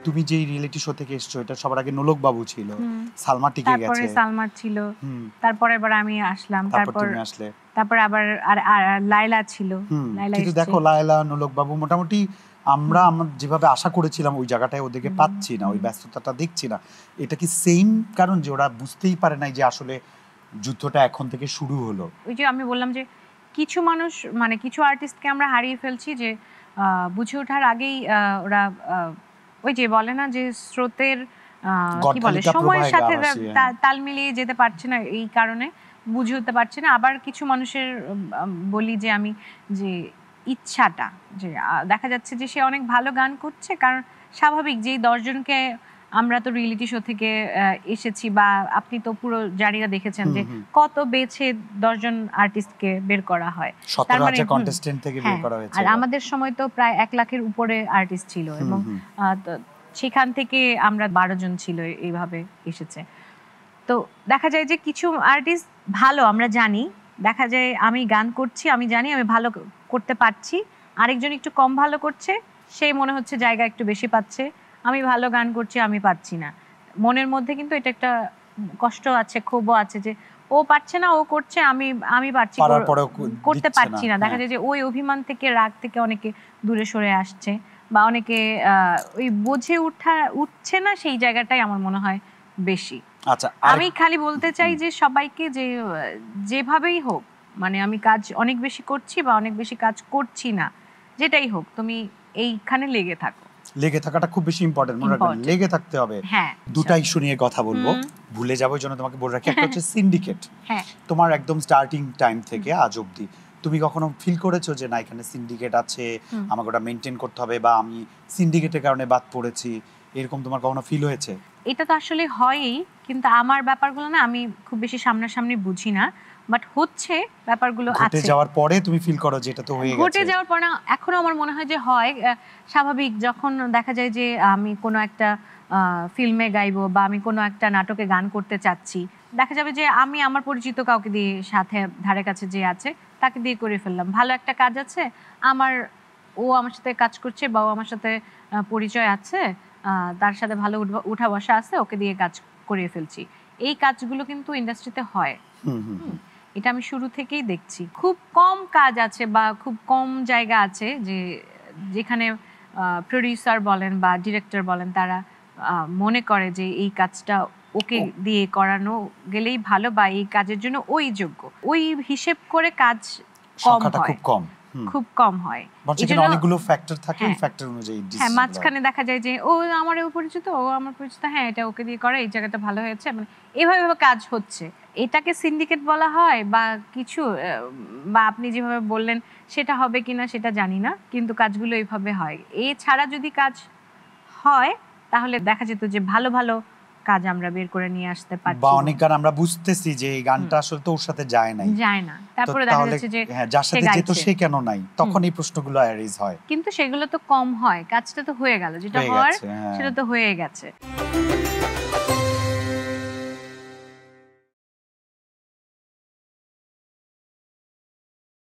তুমি যে reality show থেকে এসছো, এটা সবার আগে নোলক বাবু ছিল, সালমা টিকে গেছে, তারপরে সালমা ছিল, তারপরে এবার আমি আসলাম, তারপর আবার আর লায়লা ছিল। কিন্তু দেখো লায়লা, নোলক বাবু মোটামুটি আমরা যেভাবে আশা করেছিলাম ওই জায়গাটায় ওদেরকে পাচ্ছি না, ওই ব্যস্ততাটা দেখছি না। এটা কি সেম কারণ যে ওরা বুঝতেই পারে নাই যে আসলে যুদ্ধটা এখন থেকে শুরু হলো? ওই যে আমি বললাম যে কিছু মানুষ মানে কিছু আর্টিস্টকে আমরা হারিয়ে ফেলছি যে বুঝে ওঠার আগেই ওরা ওই যে বলে না যে স্রোতের কি বলে সময়ের সাথে তাল মিলিয়ে যেতে পারছে না, এই কারণে বুঝে উঠতে পারছে না। আবার কিছু মানুষের বলি যে আমি যে ইচ্ছাটা, যে দেখা যাচ্ছে যে সে অনেক ভালো গান করছে, কারণ স্বাভাবিক যেই 10 জনকে আমরা তো রিয়েলিটি শো থেকে এসেছি, বা আপনি তো পুরো জারিরা দেখেছেন যে কত বেছে 10 জন আর্টিস্টকে বের করা হয়, তার মানে কন্টেস্টেন্ট থেকে বের করা হয়েছে। আর আমাদের সময় তো প্রায় 1 লাখের উপরে আর্টিস্ট ছিল, এবং সেখান থেকে আমরা 12 জন ছিল এইভাবে এসেছে। তো দেখা যায় যে কিছু আর্টিস্ট ভালো, আমরা জানি, দেখা যায় আমি গান করছি, আমি জানি আমি ভালো করতে পারছি, আরেকজন একটু কম ভালো করছে, সেই মনে হচ্ছে জায়গা একটু বেশি পাচ্ছে, আমি ভালো গান করছি, আমি পাচ্ছি না। মনের মধ্যে কিন্তু এটা একটা কষ্ট আছে, ক্ষোভও আছে যে ও পারছে না, ও করছে, আমি পারছি, করতে পারছি না। দেখা যায় যে ওই অভিমান থেকে, রাগ থেকে অনেকে দূরে সরে আসছে, বা অনেকে ওই বুঝে উঠছে না, সেই জায়গাটাই আমার মনে হয় বেশি। আচ্ছা, আমি খালি বলতে চাই যে সবাইকে যে যেভাবেই হোক, মানে আমি কাজ অনেক বেশি করছি বা অনেক বেশি কাজ করছি না, যেটাই হোক, তুমি এইখানে লেগে থাকো। লেগে থাকাটা খুব বেশি ইম্পর্টেন্ট, মনে রাখবেন লেগে থাকতে হবে। দুটা ইস্যু নিয়ে কথা বলবো, ভুলে যাবো জন্য তোমাকে বলে রাখি। একটা হচ্ছে সিন্ডিকেট। তোমার একদম স্টার্টিং টাইম থেকে আজ অবধি তুমি কখনো ফিল করেছো যে না এখানে সিন্ডিকেট আছে, আমাকে ওটা মেনটেন করতে হবে, বা আমি সিন্ডিকেটের কারণে বাদ পড়েছি, এরকম তোমার কখনো ফিল হয়েছে? এটা তো আসলে হয়ই, কিন্তু আমার ব্যাপারগুলো না আমি খুব বেশি সামনাসামনি বুঝি না, বাট হচ্ছে ব্যাপারগুলো আছে। ঘটে যাওয়ার পরে তুমি ফিল করো যে এটা তো হয়ে গেছে। ঘটে যাওয়ার পর না, এখনো আমার মনে হয় যে হয় স্বাভাবিক। যখন দেখা যায় যে আমি কোনো একটা ফিল্মে গাইবো, বা আমি কোনো একটা নাটকে গান করতে চাচ্ছি, দেখা যাবে যে আমি আমার পরিচিত কাউকে দিয়ে, সাথে ধারে কাছে যে আছে তাকে দিয়ে করে ফেললাম। ভালো একটা কাজ আছে ও আমার সাথে কাজ করছে, বা ও আমার সাথে পরিচয় আছে, তার সাথে ভালো উঠা বসা আছে, ওকে দিয়ে কাজ করিয়ে ফেলছি। এই কাজগুলো কিন্তু ইন্ডাস্ট্রিতে হয়, এটা আমি শুরু থেকেই দেখছি। খুব কম কাজ আছে বা খুব কম জায়গা আছে যেখানে প্রোডিউসার বলেন বা ডিরেক্টর বলেন, তারা মনে করে যে এই কাজটা ওকে দিয়ে করানো গেলেই ভালো, বা এই কাজের জন্য ওই যোগ্য। ওই হিসেব করে কাজ কম হয়, খুব কম হয়। এখানে অনেকগুলো ফ্যাক্টর থাকে, এই ফ্যাক্টর অনুযায়ী হ্যাঁ, মাঝখানে দেখা যায় যে ও আমার পরিচিত, ও আমার পরিচিত, হ্যাঁ এটা ওকে দিয়ে করে, এই জায়গাটা ভালো হয়েছে, মানে এইভাবে কাজ হচ্ছে। এটাকে সিন্ডিকেট বলা হয় বা কিছু, বা আপনি যেভাবে বললেন সেটা হবে কিনা সেটা জানি না, কিন্তু কাজগুলো এইভাবে হয়। এছাড়া যদি কাজ হয় তাহলে দেখা যেত যে ভালো ভালো কাজ আমরা বের করে নিয়ে আসতে পারছি, বা অনেক গান আমরা বুঝতেছি যে এই গানটা আসলে তো ওর সাথে যায় না, তারপরে দেখা যাচ্ছে যে যার সাথে যেত সে কেন নাই, তখন এই প্রশ্নগুলো অ্যারাইজ হয়। কিন্তু সেগুলো তো কম হয়, কাজটা তো হয়ে গেল, যেটা হওয়ার সেটা তো হয়ে গেছে।